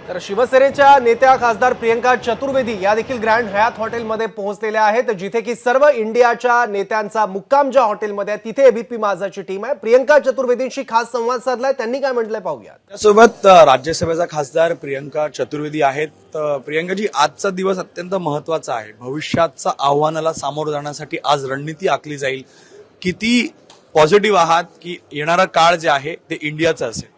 तर शिवसेनेच्या नेत्या खासदार प्रियंका चतुर्वेदी या देखील ग्रँड हयात हॉटेलमध्ये पोहोचलेल्या आहेत, जिथे की सर्व इंडियाच्या नेत्यांचा मुक्काम ज्या हॉटेलमध्ये आहे तिथे एबीपी माझाची टीम आहे. प्रियंका चतुर्वेदींशी खास संवाद साधलाय, त्यांनी काय म्हटलंय पाहूया. त्यासोबत राज्यसभेचा खासदार प्रियंका चतुर्वेदी आहेत. प्रियंकाजी, आजचा दिवस अत्यंत महत्वाचा आहे. भविष्याच्या आव्हानाला सामोरं जाण्यासाठी आज रणनीती आखली जाईल. किती पॉझिटिव्ह आहात की येणारा काळ जे आहे ते इंडियाचं असेल?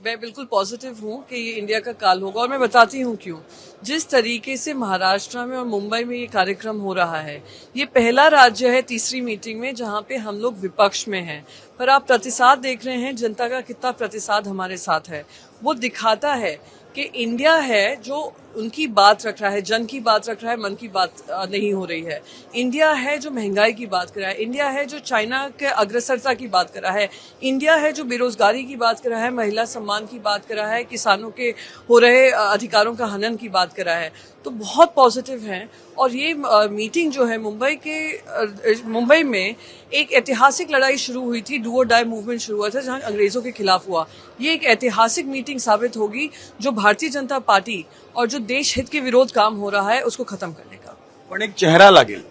मैं बिल्कुल पॉजिटिव हूँ कि ये इंडिया का काल होगा और मैं बताती हूँ क्यों. जिस तरीके से महाराष्ट्र में और मुंबई में ये कार्यक्रम हो रहा है, ये पहला राज्य है तीसरी मीटिंग में जहाँ पे हम लोग विपक्ष में हैं, पर आप प्रतिसाद देख रहे हैं, जनता का कितना प्रतिसाद हमारे साथ है. वो दिखाता है कि इंडिया है जो उनकी बात रख रहा है, जन की बात रख रहा है, मन की बात नहीं हो रही है. इंडिया है जो महंगाई की बात कर रहा है, इंडिया है जो चाइना के अग्रसरता की बात कर रहा है, इंडिया है जो बेरोजगारी की बात कर रहा है, महिला सम्मान की बात कर रहा है, किसानों के हो रहे अधिकारों का हनन की बात कर रहा है. तो बहुत पॉजिटिव है. और ये मीटिंग जो है मुंबई में एक ऐतिहासिक लड़ाई शुरू हुई थी, डू और डाई मूवमेंट शुरू हुआ था जहां अंग्रेजों के खिलाफ हुआ. ये एक ऐतिहासिक मीटिंग साबित होगी जो भारतीय जनता पार्टी और जो देश हित के विरोध काम हो रहा है उसको खत्म करने का. पण एक चेहरा लागेल.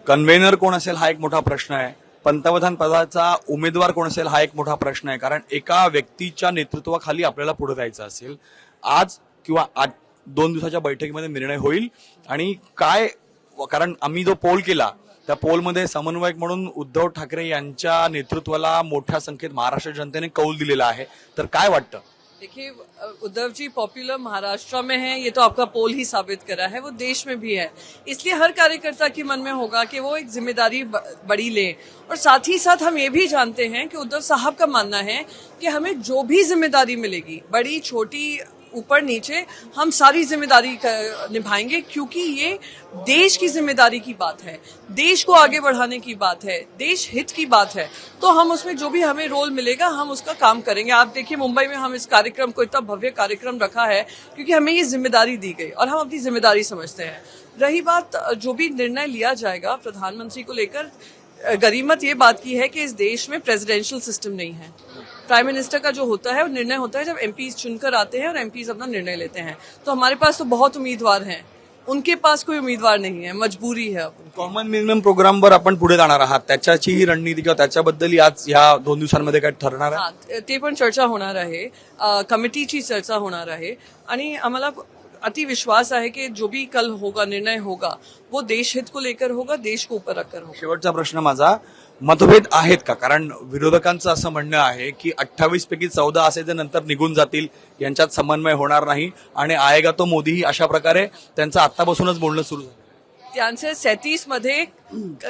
कन्व्हेनर कोण असेल हा एक मोठा प्रश्न आहे. पंतप्रधान पदाचा उमेदवार कोण असेल हा एक मोठा प्रश्न आहे. कारण एका व्यक्तीच्या नेतृत्वाखाली आपल्याला पुढे जायचं असेल, आज किंवा आज 2 दिवसाच्या बैठकीमध्ये निर्णय होईल. आणि काय, कारण आम्ही जो पोल केला त्या पोलमध्ये समन्वयक म्हणून उद्धव ठाकरे यांच्या नेतृत्वाला मोठ्या संख्येत महाराष्ट्र जनतेने कौल दिलेला आहे. तर काय वाटतं? देखिए, उद्धव जी पॉपुलर महाराष्ट्र में है, ये तो आपका पोल ही साबित करा है. वो देश में भी है, इसलिए हर कार्यकर्ता के मन में होगा कि वो एक जिम्मेदारी बड़ी ले. और साथ ही साथ हम ये भी जानते हैं कि उद्धव साहब का मानना है कि हमें जो भी जिम्मेदारी मिलेगी, बड़ी छोटी ऊपर नीचे, हम सारी जिम्मेदारी निभाएंगे, क्योंकि ये देश की जिम्मेदारी की बात है, देश को आगे बढ़ाने की बात है, देश हित की बात है. तो हम उसमें जो भी हमें रोल मिलेगा हम उसका काम करेंगे. आप देखिए, मुंबई में हम इस कार्यक्रम को इतना भव्य कार्यक्रम रखा है क्योंकि हमें ये जिम्मेदारी दी गई और हम अपनी जिम्मेदारी समझते हैं. रही बात जो भी निर्णय लिया जाएगा प्रधानमंत्री को लेकर, गरीमत ये बात की है कि इस देश में प्रेसिडेंशियल सिस्टम नहीं है. प्राइम मिनिस्टर का जो होता है वो निर्णय होता है जब एमपीज चुनकर आते हैं और एमपीज अपना निर्णय लेते हैं. तो हमारे पास तो बहुत उम्मीदवार हैं, उनके पास कोई उम्मीदवार नहीं है, मजबूरी है. कॉमन मिनिमम प्रोग्रामवर आपण पुढे जाणार आहात, त्याच्याची ही रणनीती किंवा त्याच्याबद्दल आज या 2 दिवसांमध्ये काय ठरणार आहे? ते पण चर्चा होणार आहे, कमिटीची चर्चा होणार आहे. आणि आम्हाला अति विश्वास आहे की जो भी कल होगा, निर्णय होगा, वो देश हित को लेकर होगा, देश को ऊपर रखकर होगा. शेवटचा प्रश्न माझा, मतभेद आहेत का? कारण विरोधकांचं असं म्हणणं आहे की 28 पैकी 14 असे जे नंतर निघून जातील, यांच्यात समन्वय होणार नाही आणि आएगा तो मोदीही, अशा प्रकारे त्यांचं आतापासूनच बोलणं सुरू झालं. त्यांचे 37 मध्ये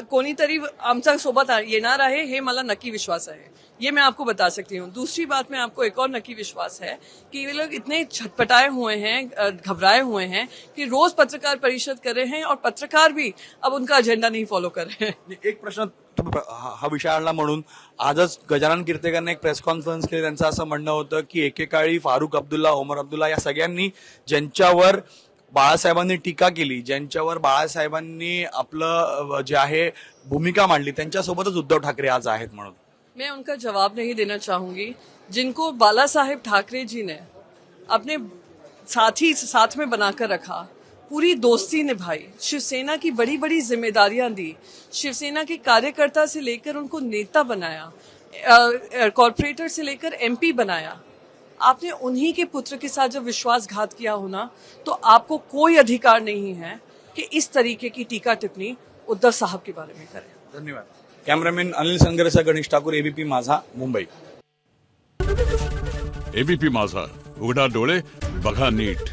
कोणीतरी आमच्या सोबत येणार आहे हे मला नक्की विश्वास आहे. ये मैं आपको बता सकती हूँ. दूसरी बात में आपको एक और नक्की विश्वास है कि ये लोग इतने छटपटाए हुए हैं, घबराए हुए हैं कि रोज पत्रकार परिषद कर रहे हैं और पत्रकार भी अब उनका एजेंडा नहीं फॉलो कर रहे हैं. एक प्रश्न हा विषय आणला म्हणून आजच गजानन कीर्तिकरने एक प्रेस कॉन्फरन्स केली. त्यांचं असं म्हणणं होतं की एकेकाळी फारुख अब्दुल्ला, ओमर अब्दुल्ला या सगळ्यांनी ज्यांच्यावर बाळासाहेबांनी टीका केली, ज्यांच्यावर बाळासाहेबांनी आपलं जे आहे भूमिका मांडली, त्यांच्यासोबतच उद्धव ठाकरे आज आहेत म्हणून. मैं उनका जवाब नहीं देना चाहूंगी. जिनको बाला साहेब ठाकरे जी ने अपने साथ में बनाकर रखा, पूरी दोस्ती निभाई, शिवसेना की बड़ी बड़ी जिम्मेदारियां दी, शिवसेना के कार्यकर्ता से लेकर उनको नेता बनाया, कॉर्पोरेटर से लेकर एमपी बनाया. आपने उन्हीं के पुत्र के साथ जब विश्वासघात किया होना, तो आपको कोई अधिकार नहीं है कि इस तरीके की टीका टिप्पणी उद्धव साहब के बारे में करें. धन्यवाद. कॅमेरामॅन अनिल संगरेचा, गणेश ठाकूर, एबीपी माझा, मुंबई. एबीपी माझा, उघडा डोळे बघा नीट.